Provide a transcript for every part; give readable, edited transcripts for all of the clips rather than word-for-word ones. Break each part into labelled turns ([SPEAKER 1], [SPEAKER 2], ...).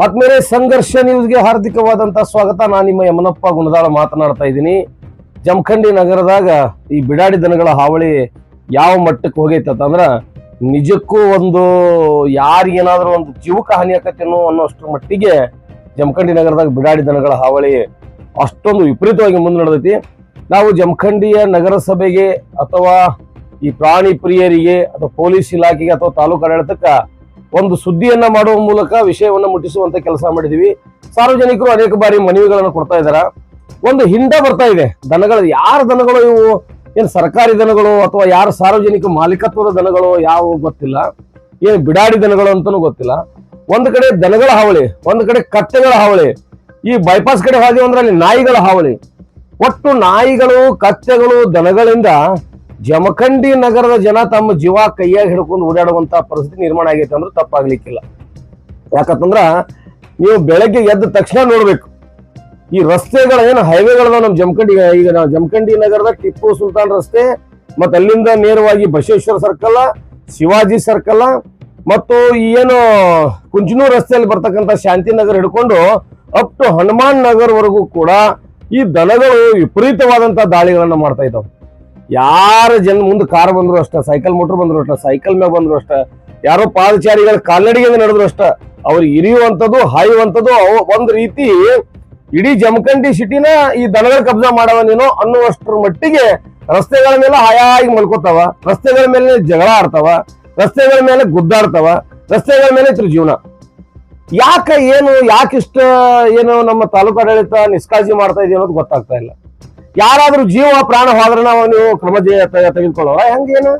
[SPEAKER 1] ಆದ್ಮೇಲೆ ಸಂಘರ್ಷ ನ್ಯೂಸ್ಗೆ ಹಾರ್ದಿಕವಾದಂತಹ ಸ್ವಾಗತ. ನಾನು ನಿಮ್ಮ ಯಮನಪ್ಪ ಗುಣದಾಳ ಮಾತನಾಡ್ತಾ ಇದ್ದೀನಿ. ಜಮಖಂಡಿ ನಗರದಾಗ ಈ ಬಿಡಾಡಿ ದನಗಳ ಹಾವಳಿ ಯಾವ ಮಟ್ಟಕ್ಕೆ ಹೋಗೈತಂದ್ರ ನಿಜಕ್ಕೂ ಒಂದು ಯಾರಿಗೇನಾದ್ರೂ ಒಂದು ಜೀವಕ್ಕೆ ಹಾನಿ ಆಕತ್ತೇನೋ ಅನ್ನೋಷ್ಟ್ರ ಮಟ್ಟಿಗೆ ಜಮಖಂಡಿ ನಗರದಾಗ ಬಿಡಾಡಿ ದನಗಳ ಹಾವಳಿ ಅಷ್ಟೊಂದು ವಿಪರೀತವಾಗಿ ಮುಂದೆ ನಡೆದೈತಿ. ನಾವು ಜಮಖಂಡಿಯ ನಗರಸಭೆಗೆ ಅಥವಾ ಈ ಪ್ರಾಣಿ ಪ್ರಿಯರಿಗೆ ಅಥವಾ ಪೊಲೀಸ್ ಇಲಾಖೆಗೆ ಅಥವಾ ತಾಲೂಕು ಆಡಳಿತಕ್ಕೆ ಒಂದು ಸುದ್ದಿಯನ್ನ ಮಾಡುವ ಮೂಲಕ ವಿಷಯವನ್ನ ಮುಟ್ಟಿಸುವಂತ ಕೆಲಸ ಮಾಡಿದೀವಿ. ಸಾರ್ವಜನಿಕರು ಅನೇಕ ಬಾರಿ ಮನವಿಗಳನ್ನು ಕೊಡ್ತಾ ಇದಾರ. ಒಂದು ಹಿಂಡ ಬರ್ತಾ ಇದೆ ದನಗಳು. ಯಾರ ದನಗಳು ಇವು? ಏನು ಸರ್ಕಾರಿ ದನಗಳು ಅಥವಾ ಯಾರ ಸಾರ್ವಜನಿಕ ಮಾಲೀಕತ್ವದ ದನಗಳು ಯಾವ ಗೊತ್ತಿಲ್ಲ, ಏನು ಬಿಡಾಡಿ ದನಗಳು ಅಂತಾನೂ ಗೊತ್ತಿಲ್ಲ. ಒಂದು ಕಡೆ ದನಗಳ ಹಾವಳಿ, ಒಂದು ಕಡೆ ಕತ್ತೆಗಳ ಹಾವಳಿ. ಈ ಬೈಪಾಸ್ ಕಡೆ ಹೋಗಿ ಅಂದ್ರೆ ಅಲ್ಲಿ ನಾಯಿಗಳ ಹಾವಳಿ. ಒಟ್ಟು ನಾಯಿಗಳು, ಕತ್ತೆಗಳು, ದನಗಳಿಂದ ಜಮಖಂಡಿ ನಗರದ ಜನ ತಮ್ಮ ಜೀವ ಕೈಯಾಗಿ ಹಿಡ್ಕೊಂಡು ಓಡಾಡುವಂತ ಪರಿಸ್ಥಿತಿ ನಿರ್ಮಾಣ ಆಗೈತೆ ಅಂದ್ರೆ ತಪ್ಪಾಗ್ಲಿಕ್ಕಿಲ್ಲ. ಯಾಕಂತಂದ್ರ ನೀವು ಬೆಳಗ್ಗೆ ಎದ್ದ ತಕ್ಷಣ ನೋಡ್ಬೇಕು ಈ ರಸ್ತೆಗಳ ಏನು ಹೈವೇಗಳದ ನಮ್ಮ ಜಮಖಂಡಿ. ಈಗ ನಾವು ಜಮಖಂಡಿ ನಗರದ ಟಿಪ್ಪು ಸುಲ್ತಾನ್ ರಸ್ತೆ ಮತ್ತೆ ಅಲ್ಲಿಂದ ನೇರವಾಗಿ ಬಸವೇಶ್ವರ ಸರ್ಕಲ್, ಶಿವಾಜಿ ಸರ್ಕಲ್ ಮತ್ತು ಏನು ಕುಂಚನೂರು ರಸ್ತೆಯಲ್ಲಿ ಬರ್ತಕ್ಕಂಥ ಶಾಂತಿನಗರ್ ಹಿಡ್ಕೊಂಡು ಅಪ್ ಟು ಹನುಮಾನ್ ನಗರ್ ವರೆಗೂ ಕೂಡ ಈ ದನಗಳು ವಿಪರೀತವಾದಂತಹ ದಾಳಿಗಳನ್ನ ಮಾಡ್ತಾ ಇದ್ದಾವೆ. ಯಾರ ಜನ ಮುಂದೆ ಕಾರ್ ಬಂದ್ರು ಅಷ್ಟ, ಸೈಕಲ್ ಮೋಟರ್ ಬಂದ್ರು ಅಷ್ಟ, ಸೈಕಲ್ ಮ್ಯಾಗ ಬಂದ್ರು ಅಷ್ಟ, ಯಾರೋ ಪಾದಚಾರಿಗಳ ಕಾಲ್ನಡಿಗೆಯಿಂದ ನಡೆದ್ರು ಅಷ್ಟ, ಅವ್ರಿಗೆ ಇರಿಯುವಂಥದ್ದು ಹಾಯುವಂಥದ್ದು ಒಂದ್ ರೀತಿ ಇಡೀ ಜಮಖಂಡಿ ಸಿಟಿನ ಈ ದನಗಳ ಕಬ್ಜಾ ಮಾಡವನೇನೋ ಅನ್ನುವಷ್ಟರ ಮಟ್ಟಿಗೆ ರಸ್ತೆಗಳ ಮೇಲೆ ಹಾಯಾಗಿ ಮಲ್ಕೋತಾವ, ರಸ್ತೆಗಳ ಮೇಲೆ ಜಗಳ ಆಡ್ತಾವ, ರಸ್ತೆಗಳ ಮೇಲೆ ಗುದ್ದಾಡ್ತಾವ, ರಸ್ತೆಗಳ ಮೇಲೆ ಇದ್ರ ಜೀವನ. ಯಾಕಿಷ್ಟ ಏನು ನಮ್ಮ ತಾಲೂಕು ಆಡಳಿತ ನಿಷ್ಕಾಳಜಿ ಮಾಡ್ತಾ ಇದೆ ಅನ್ನೋದು ಗೊತ್ತಾಗ್ತಾ ಇಲ್ಲ. ಯಾರಾದ್ರೂ ಜೀವ ಪ್ರಾಣ ಹೋದ್ರೆ ನಾವು ನೀವು ಕ್ರಮ ತೆಗೆದುಕೊಳ್ಳೋರ ಹೆಂಗೇನು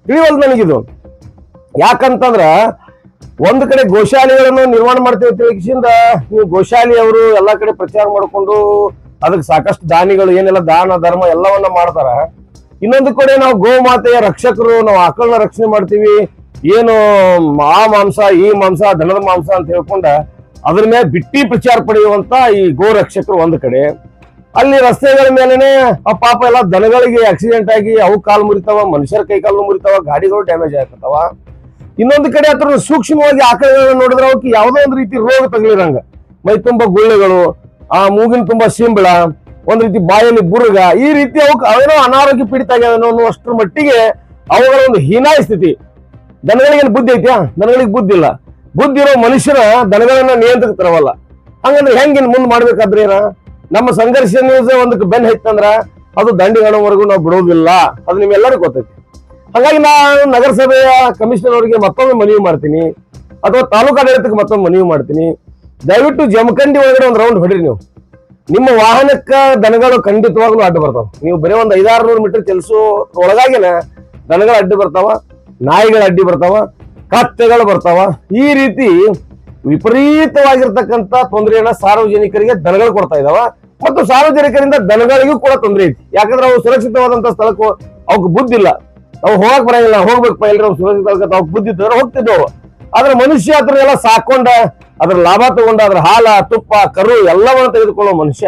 [SPEAKER 1] ತಿಳಿವಲ್ದು ನನಗಿದು. ಯಾಕಂತಂದ್ರ ಒಂದ್ ಕಡೆ ಗೋಶಾಲೆಗಳನ್ನು ನಿರ್ಮಾಣ ಮಾಡ್ತೇವೆ ತಿಳ್ಕಿಸಿಂದ ನೀವು ಗೋಶಾಲೆ ಅವರು ಎಲ್ಲಾ ಕಡೆ ಪ್ರಚಾರ ಮಾಡ್ಕೊಂಡು ಅದಕ್ಕೆ ಸಾಕಷ್ಟು ದಾನಿಗಳು ಏನೆಲ್ಲ ದಾನ ಧರ್ಮ ಎಲ್ಲವನ್ನ ಮಾಡ್ತಾರ. ಇನ್ನೊಂದು ಕಡೆ ನಾವು ಗೋಮಾತೆಯ ರಕ್ಷಕರು, ನಾವು ಆಕಳನ್ನ ರಕ್ಷಣೆ ಮಾಡ್ತೀವಿ, ಏನು ಆ ಮಾಂಸ ಈ ಮಾಂಸ ದನದ ಮಾಂಸ ಅಂತ ಹೇಳ್ಕೊಂಡ ಅದ್ರ ಮೇಲೆ ಬಿಟ್ಟಿ ಪ್ರಚಾರ ಪಡೆಯುವಂತ ಈ ಗೋ ರಕ್ಷಕರು ಒಂದ್ ಕಡೆ. ಅಲ್ಲಿ ರಸ್ತೆಗಳ ಮೇಲೆನೆ ಪಾಪ ಎಲ್ಲ ದನಗಳಿಗೆ ಆಕ್ಸಿಡೆಂಟ್ ಆಗಿ ಅವು ಕಾಲು ಮುರಿತಾವ, ಮನುಷ್ಯರ ಕೈ ಕಾಲು ಮುರಿತಾವ, ಗಾಡಿಗಳು ಡ್ಯಾಮೇಜ್ ಆಗ್ತಾವ. ಇನ್ನೊಂದು ಕಡೆ ಹತ್ರ ಸೂಕ್ಷ್ಮವಾಗಿ ಆಕಳಗಳನ್ನ ನೋಡಿದ್ರೆ ಅವಕ್ಕೆ ಯಾವುದೋ ಒಂದು ರೀತಿ ರೋಗ ತಗಲಿರಂಗ, ಮೈ ತುಂಬಾ ಗುಳ್ಳೆಗಳು, ಆ ಮೂಗಿನ ತುಂಬಾ ಸಿಂಬಳ, ಒಂದ್ ರೀತಿ ಬಾಯಲ್ಲಿ ಬುರುಗ, ಈ ರೀತಿ ಅವಕ್ಕೆ ಅವೇನೋ ಅನಾರೋಗ್ಯ ಪೀಡಿತ ಆಗ್ಯಾವೇನೋ ಅನ್ನುವಷ್ಟರ ಮಟ್ಟಿಗೆ ಅವುಗಳ ಒಂದು ಹೀನಾಯ ಸ್ಥಿತಿ. ದನಗಳಿಗೆ ಬುದ್ಧಿ ಐತ್ಯಾ? ದನಗಳಿಗೆ ಬುದ್ಧಿ ಇಲ್ಲ. ಬುದ್ಧಿ ಇರೋ ಮನುಷ್ಯನ ದನಗಳನ್ನ ನಿಯಂತ್ರಕ್ಕೆ ತರವಲ್ಲ. ಹಂಗಂದ್ರೆ ಹೆಂಗಿನ್ ಮುಂದ್ ಮಾಡ್ಬೇಕಾದ್ರೆ ನಮ್ಮ ಸಂಘರ್ಷ ನ್ಯೂಸ್ ಒಂದಕ್ಕೆ ಬೆನ್ ಹೈತಂದ್ರ ಅದು ದಂಡಿಗಾಣವರೆಗೂ ನಾವು ಬಿಡೋದಿಲ್ಲ. ಅದು ನಿಮ್ಮೆಲ್ಲರಿಗೂ ಗೊತ್ತೈತಿ. ಹಾಗಾಗಿ ನಾನು ನಗರಸಭೆಯ ಕಮಿಷನರ್ ಅವರಿಗೆ ಮತ್ತೊಮ್ಮೆ ಮನವಿ ಮಾಡ್ತೀನಿ, ಅಥವಾ ತಾಲೂಕು ಆಡಳಿತಕ್ಕೆ ಮತ್ತೊಮ್ಮೆ ಮನವಿ ಮಾಡ್ತೀನಿ. ದಯವಿಟ್ಟು ಜಮಖಂಡಿ ಒಳಗಡೆ ಒಂದು ರೌಂಡ್ ಹೊಡ್ರಿ. ನೀವು ನಿಮ್ಮ ವಾಹನಕ್ಕ ದನಗಳು ಖಂಡಿತವಾಗ್ಲೂ ಅಡ್ಡು ಬರ್ತಾವ. ನೀವು ಬರೀ ಒಂದು 500-600 ಮೀಟರ್ ಚಲಿಸೋ ಒಳಗಾಗಿನ ದನಗಳು ಅಡ್ಡು ಬರ್ತಾವ, ನಾಯಿಗಳು ಅಡ್ಡಿ ಬರ್ತಾವ, ಕತ್ತೆಗಳು ಬರ್ತಾವ. ಈ ರೀತಿ ವಿಪರೀತವಾಗಿರ್ತಕ್ಕಂಥ ತೊಂದರೆಯನ್ನ ಸಾರ್ವಜನಿಕರಿಗೆ ದನಗಳು ಕೊಡ್ತಾ ಇದಾವ ಮತ್ತು ಸಾರ್ವಜನಿಕರಿಂದ ದನಗಳಿಗೂ ಕೂಡ ತೊಂದರೆ ಐತಿ. ಯಾಕಂದ್ರೆ ಅವು ಸುರಕ್ಷಿತವಾದಂತ ಸ್ಥಳಕ್ಕೂ ಅವಕ್ಕೆ ಬುದ್ಧಿ ಇಲ್ಲ. ನಾವು ಹೋಗಕ್ ಬರಂಗಿಲ್ಲ, ಹೋಗ್ಬೇಕಪ್ಪ ಎಲ್ಲರೂ ಸುರಕ್ಷಿತ ಅವಕ್ಕೆ ಬುದ್ಧಿ ಇದ್ದವ್ರು ಹೋಗ್ತಿದ್ದವು. ಆದ್ರೆ ಮನುಷ್ಯ ಅದ್ರೆಲ್ಲ ಸಾಕೊಂಡ ಅದ್ರ ಲಾಭ ತಗೊಂಡ ಅದ್ರ ಹಾಲ, ತುಪ್ಪ, ಕರು ಎಲ್ಲವನ್ನ ತೆಗೆದುಕೊಳ್ಳೋ ಮನುಷ್ಯ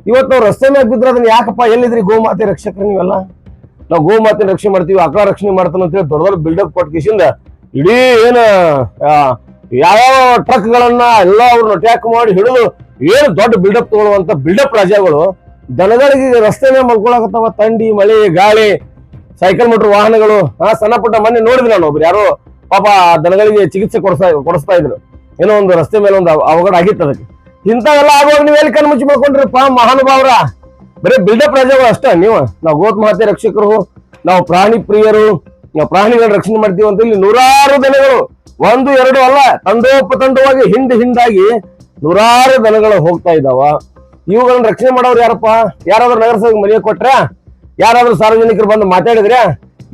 [SPEAKER 1] ಇವತ್ತು ನಾವು ರಸ್ತೆ ಮೇಲೆ ಬಿದ್ರೆ ಅದನ್ನ ಯಾಕಪ್ಪ ಎಲ್ಲಿದ್ರಿ ಗೋಮಾತೆ ರಕ್ಷಕರು ನೀವೆಲ್ಲ? ನಾವು ಗೋಮಾತೆ ರಕ್ಷಣೆ ಮಾಡ್ತೀವಿ, ಆಕಳ ರಕ್ಷಣೆ ಮಾಡ್ತಾನೆ ಅಂತೇಳಿ ದೊಡ್ಡ ದೊಡ್ಡ ಬಿಲ್ಡಪ್ ಕೊಟ್ಟ ಕಿಸಿಂದ ಇಡೀ ಏನ ಯಾವ್ಯಾವ ಟ್ರಕ್ ಗಳನ್ನ ಎಲ್ಲ ಅವ್ರನ್ನ ಅಟ್ಯಾಕ್ ಮಾಡಿ ಹಿಡಿದು ಏನು ದೊಡ್ಡ ಬಿಲ್ಡಪ್ ತಗೊಳ್ಳುವಂತ ಬಿಲ್ಡಪ್ ರಾಜ್ಯಗಳು ದನಗಳಿಗೆ ರಸ್ತೆ ಮೇಲೆ ಮಲ್ಕೊಳಕತ್ತಾವ. ತಂಡಿ, ಮಳೆ, ಗಾಳಿ, ಸೈಕಲ್ ಮೋಟರ್ ವಾಹನಗಳು. ಸಣ್ಣ ಪುಟ್ಟ ಮೊನ್ನೆ ನೋಡಿದ್ವಿ ನಾನು, ಒಬ್ರು ಯಾರೋ ಪಾಪ ದನಗಳಿಗೆ ಚಿಕಿತ್ಸೆ ಕೊಡಿಸ್ತಾ ಇದ್ರು. ಏನೋ ಒಂದು ರಸ್ತೆ ಮೇಲೆ ಒಂದು ಅವಘಡ ಆಗಿತ್ತು. ಅದಕ್ಕೆ ಇಂಥವೆಲ್ಲ ಆಗುವಾಗ ನೀವು ಎಲ್ಲಿ ಕಣ್ಣು ಮುಚ್ಚಿ ಮಾಡ್ಕೊಂಡ್ರಪ್ಪ ಮಹಾನುಭಾವರ? ಬರೀ ಬಿಲ್ಡಪ್ ರಾಜ್ಯಗಳು ಅಷ್ಟೇ. ನಾವು ಗೋಮಾತೆ ರಕ್ಷಕರು, ನಾವು ಪ್ರಾಣಿ ಪ್ರಿಯರು, ನಾವು ಪ್ರಾಣಿಗಳ ರಕ್ಷಣೆ ಮಾಡ್ತೀವಿ ಅಂತ ಇಲ್ಲಿ ನೂರಾರು ದನಗಳು, 1-2 ಅಲ್ಲ, ತಂಡೋಪತಂಡವಾಗಿ ಹಿಂದಾಗಿ ನೂರಾರು ದನಗಳು ಹೋಗ್ತಾ ಇದ್ದಾವ. ಇವುಗಳನ್ನ ರಕ್ಷಣೆ ಮಾಡೋರು ಯಾರಪ್ಪ? ಯಾರಾದ್ರೂ ನಗರಸಭೆಗೆ ಮನವಿ ಕೊಟ್ರ? ಯಾರಾದ್ರೂ ಸಾರ್ವಜನಿಕರು ಬಂದು ಮಾತಾಡಿದ್ರೆ?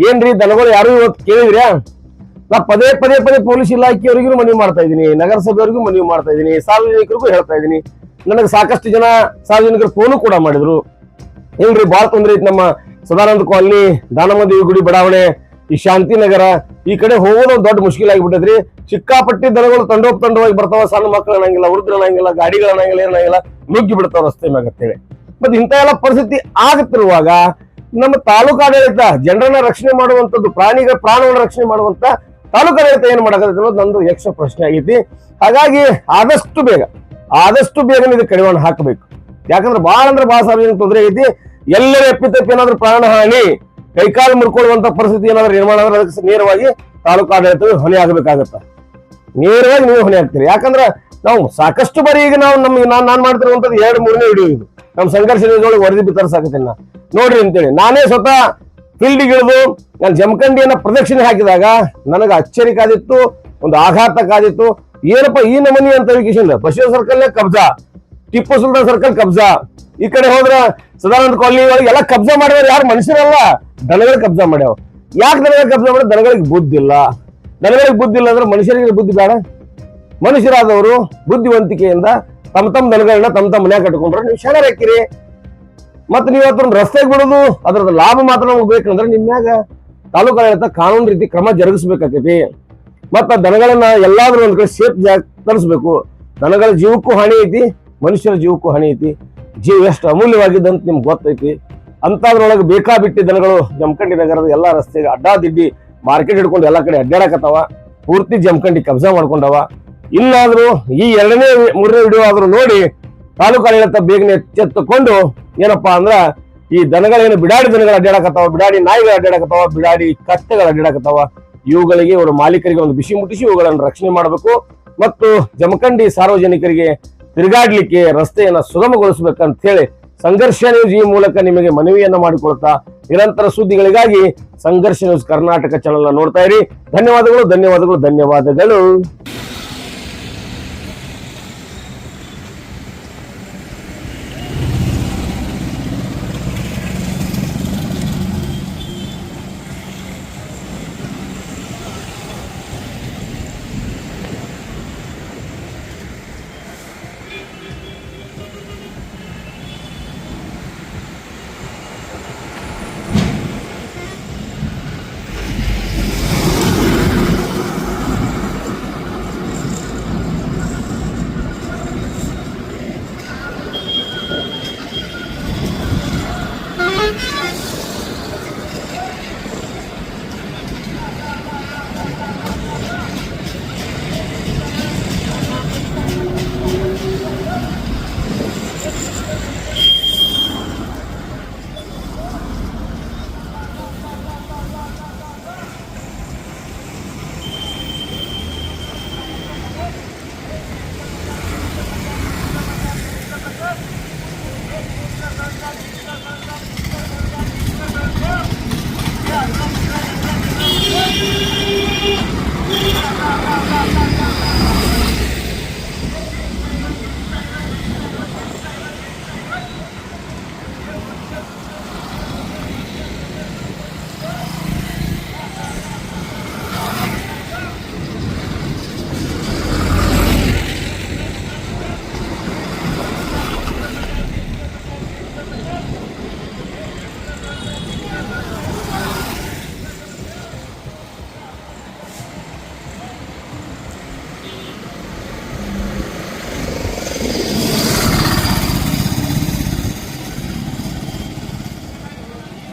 [SPEAKER 1] ಏನ್ರಿ ದನಗಳು ಯಾರು ಇವತ್ತು ಕೇಳಿದ್ರೆ? ನಾ ಪದೇ ಪೊಲೀಸ್ ಇಲಾಖೆಯವರಿಗೂ ಮನವಿ ಮಾಡ್ತಾ ಇದ್ದೀನಿ, ನಗರಸಭೆಯವರಿಗೂ ಮನವಿ ಮಾಡ್ತಾ ಇದ್ದೀನಿ, ಸಾರ್ವಜನಿಕರಿಗೂ ಹೇಳ್ತಾ ಇದ್ದೀನಿ. ನನಗೆ ಸಾಕಷ್ಟು ಜನ ಸಾರ್ವಜನಿಕರು ಫೋನು ಕೂಡ ಮಾಡಿದ್ರು. ಇಲ್ರಿ ಬಹಳ ತೊಂದರೆ ಐತಿ, ನಮ್ಮ ಸದಾನಂದ ಕಾಲನಿ, ದಾನಮದೇವಿ ಗುಡಿ ಬಡಾವಣೆ, ಈ ಶಾಂತಿನಗರ ಈ ಕಡೆ ಹೋಗೋದು ದೊಡ್ಡ ಮುಷ್ಕಿಲ್ ಆಗಿಬಿಟ್ಟದ್ರಿ. ಸಿಕ್ಕಾಪಟ್ಟಿ ದನಗಳು ತಂಡೋಪತಂಡವಾಗಿ ಬರ್ತಾವ. ಸಣ್ಣ ಮಕ್ಕಳು ಅನ್ನಂಗಿಲ್ಲ, ವೃದ್ಧರು ಅನ್ನಂಗಿಲ್ಲ, ಗಾಡಿಗಳು ಅನ್ನಂಗಿಲ್ಲ, ಏನಂಗಿಲ್ಲ, ನುಗ್ಗಿ ಬಿಡ್ತಾವ ರಸ್ತೆ ಮ್ಯಾಗ ಅಂತೇಳಿ. ಮತ್ತೆ ಇಂಥ ಎಲ್ಲ ಪರಿಸ್ಥಿತಿ ಆಗುತ್ತಿರುವಾಗ ನಮ್ಮ ತಾಲೂಕು ಆಡಳಿತ ಜನರನ್ನ ರಕ್ಷಣೆ ಮಾಡುವಂಥದ್ದು, ಪ್ರಾಣಿಗಳ ಪ್ರಾಣವನ್ನು ರಕ್ಷಣೆ ಮಾಡುವಂತ ತಾಲೂಕು ಆಡಳಿತ ಏನ್ ಮಾಡಕತ್ತೈತಿ ಅನ್ನೋದು ನಂದು ಯಕ್ಷ ಪ್ರಶ್ನೆ ಆಗೈತಿ. ಹಾಗಾಗಿ ಆದಷ್ಟು ಬೇಗ ಇದು ಕಡಿವಾಣ ಹಾಕಬೇಕು. ಯಾಕಂದ್ರೆ ಬಹಳ ಸಾರ್ವಜನಿಕ ತೊಂದರೆ ಐತಿ. ಎಲ್ಲರ ಎಪ್ಪಿತಪ್ಪಿ ಏನಾದ್ರು ಪ್ರಾಣ ಹಾನಿ, ಕೈಕಾಲು ಮುರ್ಕೊಳ್ಳುವಂತ ಪರಿಸ್ಥಿತಿ ಏನಾದ್ರು ನಿರ್ಮಾಣ ಆದ್ರೆ ಅದಕ್ಕೆ ನೇರವಾಗಿ ತಾಲೂಕು ಆಡಳಿತ ಹೊಣೆ ಆಗಬೇಕಾಗತ್ತ. ನೇರವಾಗಿ ನೀವು ಹೊಣೆ ಆಗ್ತೀರಿ. ಯಾಕಂದ್ರೆ ನಾವು ಸಾಕಷ್ಟು ಬಾರಿ ಈಗ ನಾನು ಮಾಡ್ತಿರುವಂತದ್ದು 2-3ನೇ ವಿಡಿಯೋ ಇದು. ನಮ್ಮ ಸಂಘರ್ಷ ನ್ಯೂಸ್ ವರದಿ ಬಿತ್ತರಿಸಾಕತ್ತೀನಿ ನೋಡ್ರಿ ಅಂತೇಳಿ. ನಾನೇ ಸ್ವತಃ ಫೀಲ್ಡ್ ಇಳಿದು ನಾನು ಜಮಖಂಡಿಯನ್ನ ಪ್ರದಕ್ಷಿಣೆ ಹಾಕಿದಾಗ ನನಗೆ ಅಚ್ಚರಿ ಕಾದಿತ್ತು, ಒಂದು ಆಘಾತ ಕಾದಿತ್ತು. ಏನಪ್ಪಾ ಈ ನಮನಿ ಅಂತ ವಿಕೇಶನ್ ಬಸವೇಶ್ವರ ಸರ್ಕಲ್ ಕಬ್ಜಾ, ಟಿಪ್ಪು ಸುಲ್ತಾನ್ ಸರ್ಕಲ್ ಕಬ್ಜಾ, ಈ ಕಡೆ ಹೋದ್ರ ಸದಾನಂದ ಕಾಲನಿ ಒಳಗೆ ಎಲ್ಲ ಕಬ್ಜಾ ಮಾಡಿದ್ರೆ ಯಾರು ಮನುಷ್ಯರಲ್ಲ, ದನಗಳಿಗೆ ಕಬ್ಜಾ ಮಾಡ್ಯಾವ. ಯಾಕೆ ದನಗಳಿಗೆ ಕಬ್ಜಾ ಮಾಡಿದ್ರೆ? ದನಗಳಿಗೆ ಬುದ್ಧಿ ಇಲ್ಲ. ದನಗಳಿಗೆ ಬುದ್ಧಿ ಇಲ್ಲ ಅಂದ್ರೆ ಮನುಷ್ಯರಿಗೆ ಬುದ್ಧಿ ಬೇಡ? ಮನುಷ್ಯರಾದವರು ಬುದ್ಧಿವಂತಿಕೆಯಿಂದ ತಮ್ಮ ದನಗಳನ್ನ ತಮ್ಮ ಮನ್ಯಾಗ ಕಟ್ಕೊಂಡ್ರೆ ನೀವು ಶಾಲೆ ಹಾಕಿರಿ. ಮತ್ತೆ ನೀವು ಅದನ್ನ ರಸ್ತೆಗೆ ಬಿಡೋದು ಅದ್ರದ ಲಾಭ ಮಾತ್ರ ನಮ್ಗೆ ಬೇಕಂದ್ರೆ ನಿಮ್ಯಾಗ ತಾಲೂಕು ಆಡಳಿತ ಕಾನೂನು ರೀತಿ ಕ್ರಮ ಜರುಗಿಸ್ಬೇಕಾಕೈತಿ. ಮತ್ತ ದನಗಳನ್ನ ಎಲ್ಲಾದ್ರೂ ಒಂದ್ ಕಡೆ ಸೇಫ್ ಜಾಗ ತರಿಸ್ಬೇಕು. ದನಗಳ ಜೀವಕ್ಕೂ ಹಾನಿ ಐತಿ, ಮನುಷ್ಯರ ಜೀವಕ್ಕೂ ಹಾನಿ ಐತಿ. ಜೀವ ಎಷ್ಟು ಅಮೂಲ್ಯವಾಗಿದ್ದಂತ ನಿಮ್ಗೆ ಗೊತ್ತೈತಿ. ಅಂತದ್ರೊಳಗೆ ಬೇಕಾಬಿಟ್ಟಿ ದನಗಳು ಜಮಖಂಡಿ ನಗರದ ಎಲ್ಲಾ ರಸ್ತೆಗೆ ಅಡ್ಡಾದಿಡ್ಡಿ ಮಾರ್ಕೆಟ್ ಹಿಡ್ಕೊಂಡು ಎಲ್ಲಾ ಕಡೆ ಅಡ್ಡಾಡಕತ್ತಾವ. ಪೂರ್ತಿ ಜಮಖಂಡಿ ಕಬ್ಜಾ ಮಾಡ್ಕೊಂಡವ. ಇನ್ನಾದ್ರೂ ಈ 2ನೇ-3ನೇ ವಿಡಿಯೋ ಆದ್ರೂ ನೋಡಿ ತಾಲೂಕು ಆಡಳಿತ ಬೇಗನೆ ಎಚ್ಚೆತ್ತುಕೊಂಡು ಏನಪ್ಪಾ ಅಂದ್ರ ಈ ದನಗಳೇನು ಬಿಡಾಡಿ ದನಗಳು ಅಡ್ಡಾಡಕತ್ತಾವ, ಬಿಡಾಡಿ ನಾಯಿಗಳು ಅಡ್ಡಾಡಕತ್ತಾವ, ಬಿಡಾಡಿ ಕತ್ತೆಗಳು ಅಡ್ಡಾಡಕತ್ತಾವ, ಇವುಗಳಿಗೆ ಇವರು ಮಾಲೀಕರಿಗೆ ಒಂದು ಬಿಸಿ ಮುಟ್ಟಿಸಿ ಇವುಗಳನ್ನು ರಕ್ಷಣೆ ಮಾಡಬೇಕು. ಮತ್ತು ಜಮಖಂಡಿ ಸಾರ್ವಜನಿಕರಿಗೆ ತಿರುಗಾಡ್ಲಿಕ್ಕೆ ರಸ್ತೆಯನ್ನ ಸುಗಮಗೊಳಿಸಬೇಕಂತ ಹೇಳಿ ಸಂಘರ್ಷ ನ್ಯೂಸ್ ಈ ಮೂಲಕ ನಿಮಗೆ ಮನವಿಯನ್ನ ಮಾಡಿಕೊಳ್ತಾ, ನಿರಂತರ ಸುದ್ದಿಗಳಿಗಾಗಿ ಸಂಘರ್ಷ ನ್ಯೂಸ್ ಕರ್ನಾಟಕ ಚಾನೆಲ್ ನೋಡ್ತಾ ಇರಿ. ಧನ್ಯವಾದಗಳು.